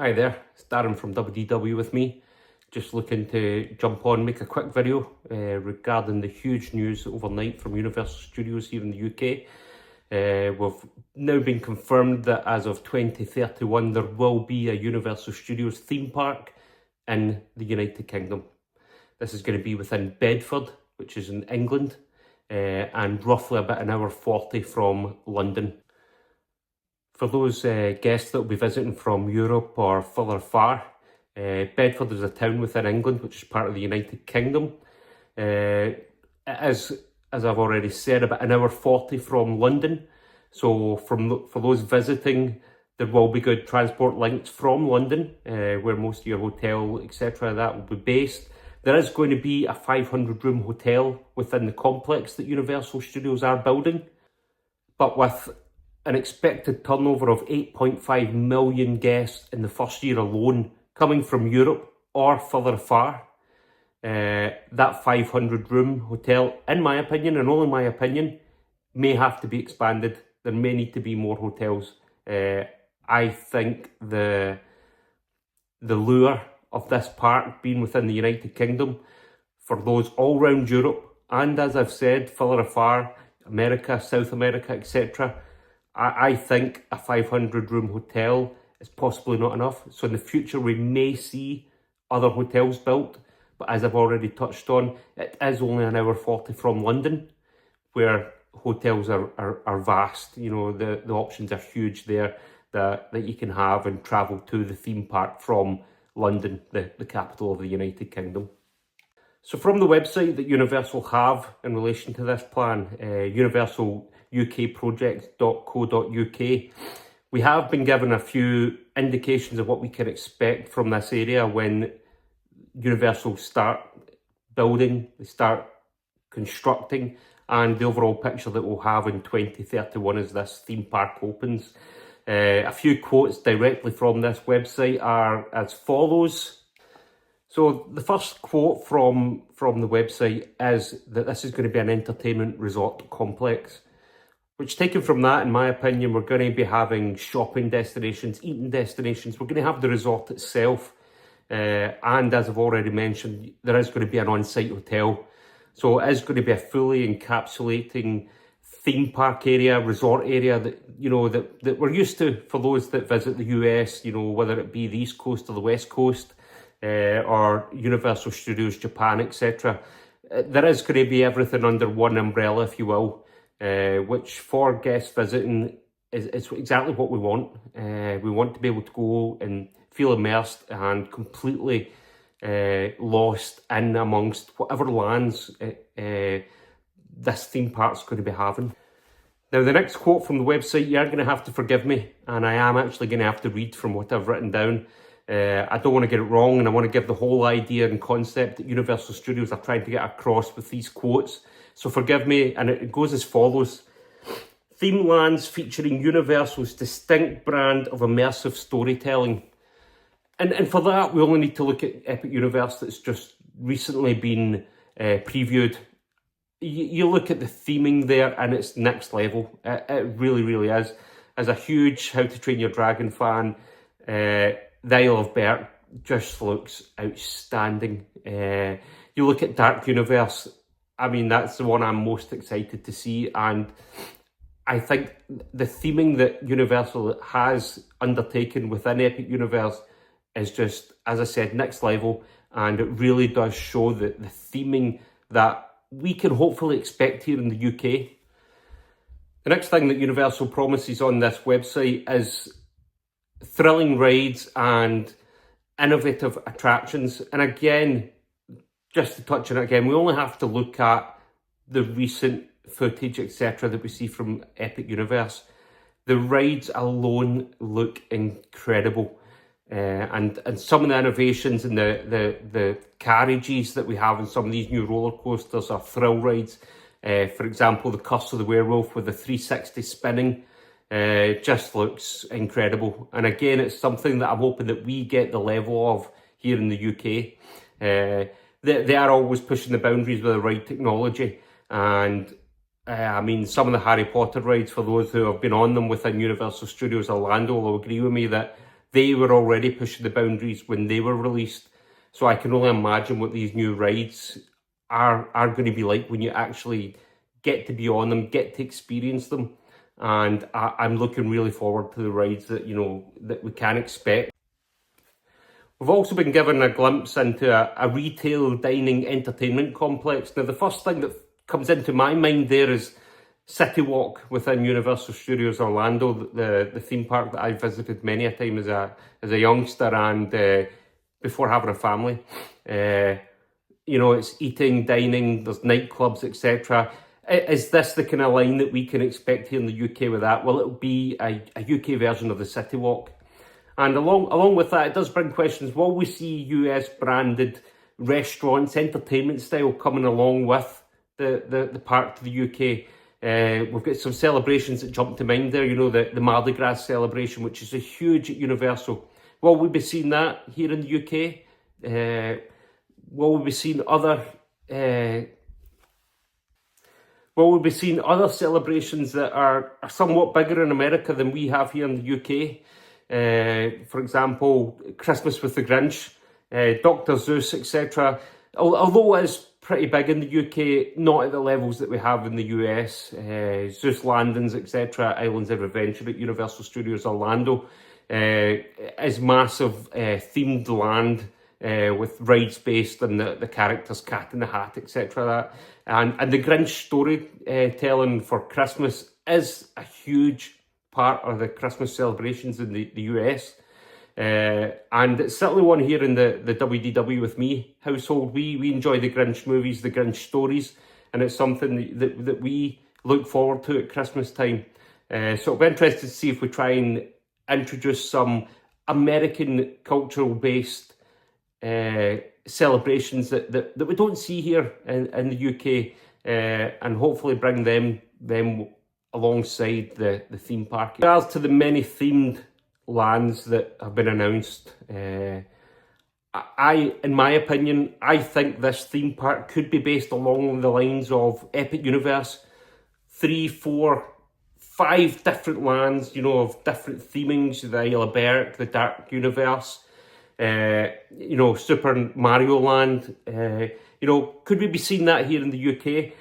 Hi there, it's Darren from WDW with me. Just looking to jump on, make a quick video regarding the huge news overnight from Universal Studios here in the UK. We've now been confirmed that as of 2031 there will be a Universal Studios theme park in the United Kingdom. This is going to be within Bedford, which is in England, and roughly about an hour 40 from London. For those guests that will be visiting from Europe or further far, Bedford is a town within England, which is part of the United Kingdom. It is, as I've already said, about an hour 40 from London. So for those visiting, there will be good transport links from London, where most of your hotel, etc., that will be based. There is going to be a 500-room hotel within the complex that Universal Studios are building, but with an expected turnover of 8.5 million guests in the first year alone coming from Europe or further far. That 500-room hotel, in my opinion, and only my opinion, may have to be expanded. There may need to be more hotels. I think the lure of this park being within the United Kingdom, for those all around Europe, and as I've said, further afar, America, South America, etc., I think a 500-room hotel is possibly not enough. So in the future, we may see other hotels built. But as I've already touched on, it is only an hour 40 from London, where hotels are vast. You know, the options are huge there that you can have and travel to the theme park from London, the capital of the United Kingdom. So from the website that Universal have in relation to this plan, universalukprojects.co.uk, we have been given a few indications of what we can expect from this area when Universal start building, they start constructing, and the overall picture that we'll have in 2031 as this theme park opens. A few quotes directly from this website are as follows. So the first quote from the website is that this is going to be an entertainment resort complex, which, taken from that, in my opinion, we're going to be having shopping destinations, eating destinations. We're going to have the resort itself. And as I've already mentioned, there is going to be an on-site hotel. So it is going to be a fully encapsulating theme park area, resort area that, you know, that we're used to for those that visit the US, you know, whether it be the East Coast or the West Coast, or Universal Studios Japan, etc. There is going to be everything under one umbrella, if you will, which for guests visiting is exactly what we want. We want to be able to go and feel immersed and completely lost in amongst whatever lands this theme park's going to be having. Now, the next quote from the website, you are going to have to forgive me, and I am actually going to have to read from what I've written down. I don't want to get it wrong, and I want to give the whole idea and concept that Universal Studios are trying to get across with these quotes. So forgive me, and it goes as follows. Theme lands featuring Universal's distinct brand of immersive storytelling. And for that, we only need to look at Epic Universe that's just recently been previewed. You look at the theming there, and it's next level. It really, really is. As a huge How to Train Your Dragon fan, the Isle of Berk just looks outstanding. You look at Dark Universe, I mean, that's the one I'm most excited to see, and I think the theming that Universal has undertaken within Epic Universe is just, as I said, next level, and it really does show the theming that we can hopefully expect here in the UK. The next thing that Universal promises on this website is thrilling rides and innovative attractions. And again, just to touch on it again, we only have to look at the recent footage, etc., that we see from Epic Universe. The rides alone look incredible. And some of the innovations in the carriages that we have in some of these new roller coasters are thrill rides. For example, the Curse of the Werewolf with the 360 spinning just looks incredible. And again, it's something that I'm hoping that we get the level of here in the UK. They are always pushing the boundaries with the ride technology. And I mean, some of the Harry Potter rides, for those who have been on them within Universal Studios Orlando, will agree with me that they were already pushing the boundaries when they were released. So I can only imagine what these new rides are going to be like when you actually get to be on them, get to experience them. And I'm looking really forward to the rides that, you know, that we can expect. We've also been given a glimpse into a retail dining entertainment complex. Now, the first thing that comes into my mind there is City Walk within Universal Studios Orlando, the theme park that I visited many a time as a youngster and before having a family. You know, it's eating, dining, there's nightclubs, etc. Is this the kind of line that we can expect here in the UK with that? Well, it'll be a UK version of the City Walk. And along with that, it does bring questions. Will we see US branded restaurants, entertainment style coming along with the park to the UK? We've got some celebrations that jump to mind there. You know, the Mardi Gras celebration, which is a huge at Universal. Will we be seeing that here in the UK? Will we be seeing other celebrations that are somewhat bigger in America than we have here in the UK? For example, Christmas with the Grinch, Dr. Seuss, etc. Although it is pretty big in the UK, not at the levels that we have in the US. Zeus Landings, etc. Islands of Adventure at Universal Studios Orlando is massive themed land with rides based on the characters, Cat in the Hat, etc. And the Grinch storytelling for Christmas is a huge part of the Christmas celebrations in the US. And it's certainly one here in the WDW with me household. We enjoy the Grinch movies, the Grinch stories, and it's something that we look forward to at Christmas time. So it'll be interesting to see if we try and introduce some American cultural based celebrations that we don't see here in the UK, and hopefully bring them alongside the theme park. In regards to the many themed lands that have been announced, in my opinion, I think this theme park could be based along the lines of Epic Universe. 3, 4, 5 different lands, you know, of different themings. The Isle of Berk, the Dark Universe, you know, Super Mario Land. You know, could we be seeing that here in the UK?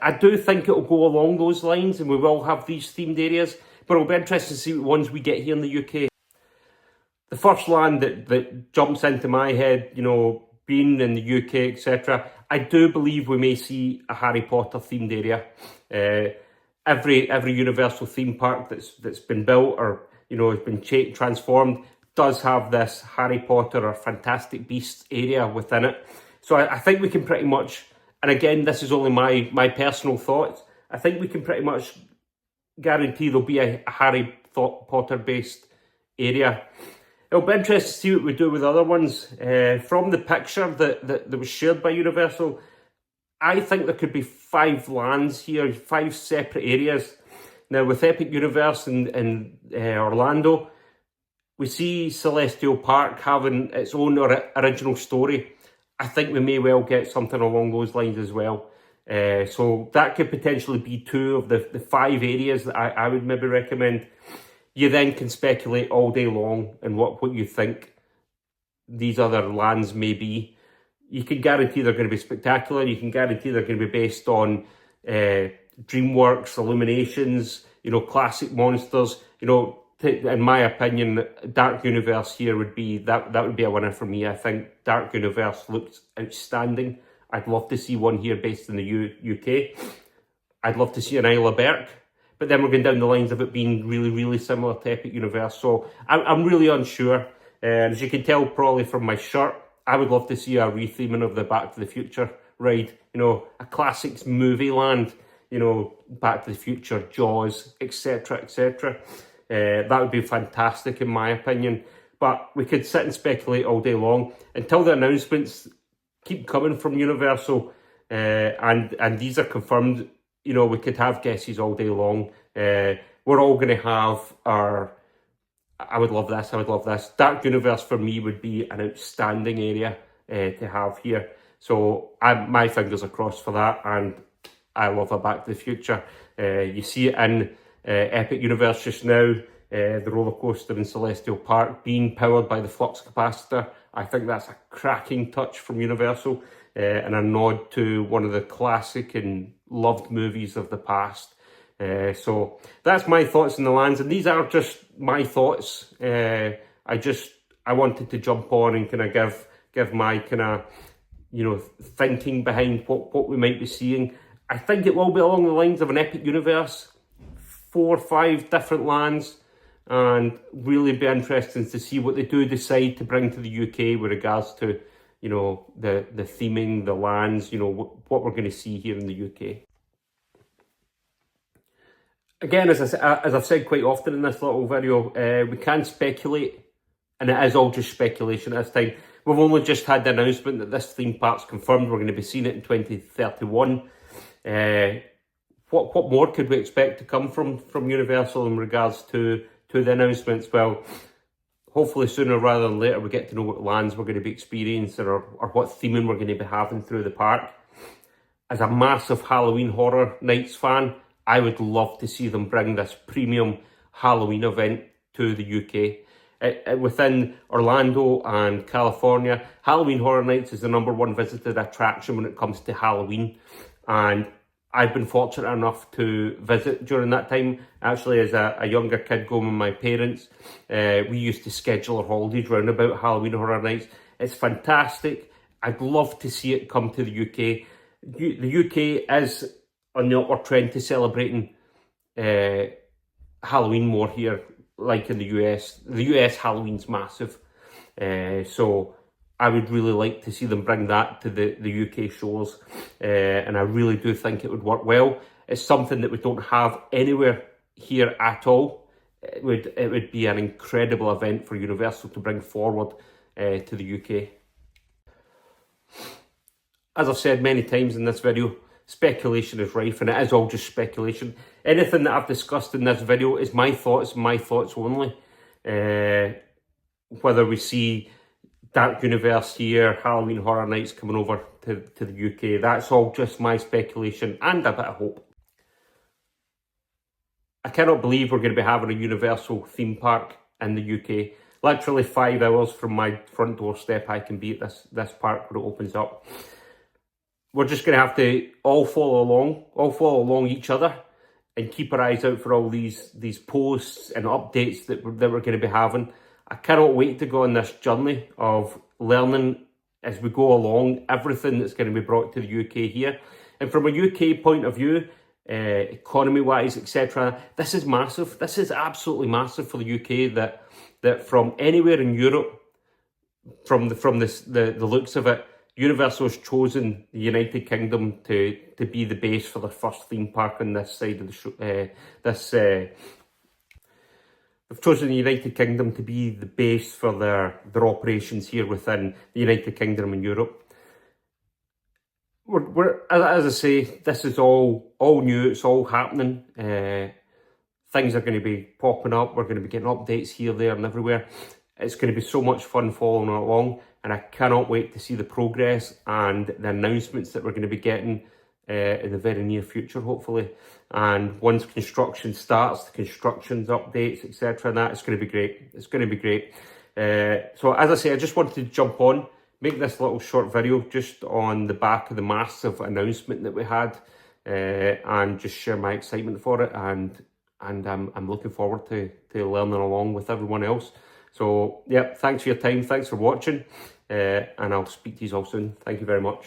I do think it'll go along those lines, and we will have these themed areas, but it'll be interesting to see what ones we get here in the UK. The first land that jumps into my head, you know, being in the UK, etc., I do believe we may see a Harry Potter themed area. Every Universal theme park that's been built or, you know, has been transformed does have this Harry Potter or Fantastic Beasts area within it. So I think we can pretty much, and again, this is only my personal thoughts, I think we can pretty much guarantee there'll be a Harry Potter based area. It'll be interesting to see what we do with other ones. From the picture that was shared by Universal, I think there could be 5 lands here, 5 separate areas. Now with Epic Universe in Orlando, we see Celestial Park having its own original story. I think we may well get something along those lines as well. So that could potentially be 2 of the 5 areas that I would maybe recommend. You then can speculate all day long on what you think these other lands may be. You can guarantee they're going to be spectacular. You can guarantee they're going to be based on DreamWorks, Illuminations, you know, classic monsters. You know, in my opinion, Dark Universe here would be, that would be a winner for me. I think Dark Universe looks outstanding. I'd love to see one here based in the UK. I'd love to see an Isle of Berk. But then we're going down the lines of it being really, really similar to Epic Universe. So I'm really unsure. And as you can tell probably from my shirt, I would love to see a retheming of the Back to the Future ride. You know, a classics movie land, you know, Back to the Future, Jaws, etc., etc. That would be fantastic in my opinion. But we could sit and speculate all day long until the announcements keep coming from Universal. And these are confirmed. You know, we could have guesses all day long. We're all going to have our, I would love this, I would love this. Dark Universe for me would be an outstanding area to have here. So my fingers are crossed for that, and I love a Back to the Future. You see it in Epic Universe just now. the roller coaster in Celestial Park being powered by the flux capacitor. I think that's a cracking touch from Universal, and a nod to one of the classic and loved movies of the past. So that's my thoughts on the lands, and these are just my thoughts. I wanted to jump on and kind of give my kind of, you know, thinking behind what we might be seeing. I think it will be along the lines of an Epic Universe, 4 or 5 different lands, and really be interesting to see what they do decide to bring to the UK with regards to, you know, the theming, the lands, you know, what we're going to see here in the UK. Again, as I've said quite often in this little video, we can speculate, and it is all just speculation at this time. We've only just had the announcement that this theme park's confirmed. We're going to be seeing it in 2031. What more could we expect to come from Universal in regards to the announcements? Well, hopefully sooner rather than later we get to know what lands we're going to be experiencing or what theming we're going to be having through the park. As a massive Halloween Horror Nights fan, I would love to see them bring this premium Halloween event to the UK. Within Orlando and California, Halloween Horror Nights is the #1 visited attraction when it comes to Halloween, and I've been fortunate enough to visit during that time. Actually, as a younger kid going with my parents, we used to schedule our holidays round about Halloween Horror Nights. It's fantastic. I'd love to see it come to the UK. The UK is on the upward trend to celebrating Halloween more here, like in the US. The US Halloween's massive. So I would really like to see them bring that to the UK shores. And I really do think it would work well. It's something that we don't have anywhere here at all. It would be an incredible event for Universal to bring forward to the UK. As I've said many times in this video, speculation is rife, and it is all just speculation. Anything that I've discussed in this video is my thoughts only. Whether we see Dark Universe here, Halloween Horror Nights coming over to the UK, that's all just my speculation and a bit of hope. I cannot believe we're going to be having a Universal theme park in the UK. Literally 5 hours from my front doorstep I can be at this park when it opens up. We're just going to have to all follow along each other and keep our eyes out for all these posts and updates that we're going to be having. I cannot wait to go on this journey of learning as we go along everything that's going to be brought to the UK here. And from a UK point of view, economy-wise, etc., this is massive. This is absolutely massive for the UK, that from anywhere in Europe, from the looks of it, Universal has chosen the United Kingdom to be the base for their first theme park on this side of the show. They've chosen the United Kingdom to be the base for their operations here within the United Kingdom and Europe. We're as I say, this is all new. It's all happening. Things are going to be popping up. We're going to be getting updates here, there, and everywhere. It's going to be so much fun following along, and I cannot wait to see the progress and the announcements that we're going to be getting in the very near future, hopefully. And once construction starts, the constructions updates, etc., and that, it's going to be great. It's going to be great. So as I say, I just wanted to jump on, make this little short video just on the back of the massive announcement that we had, and just share my excitement for it. And I'm looking forward to learning along with everyone else. So yeah, thanks for your time, thanks for watching, and I'll speak to you all soon. Thank you very much.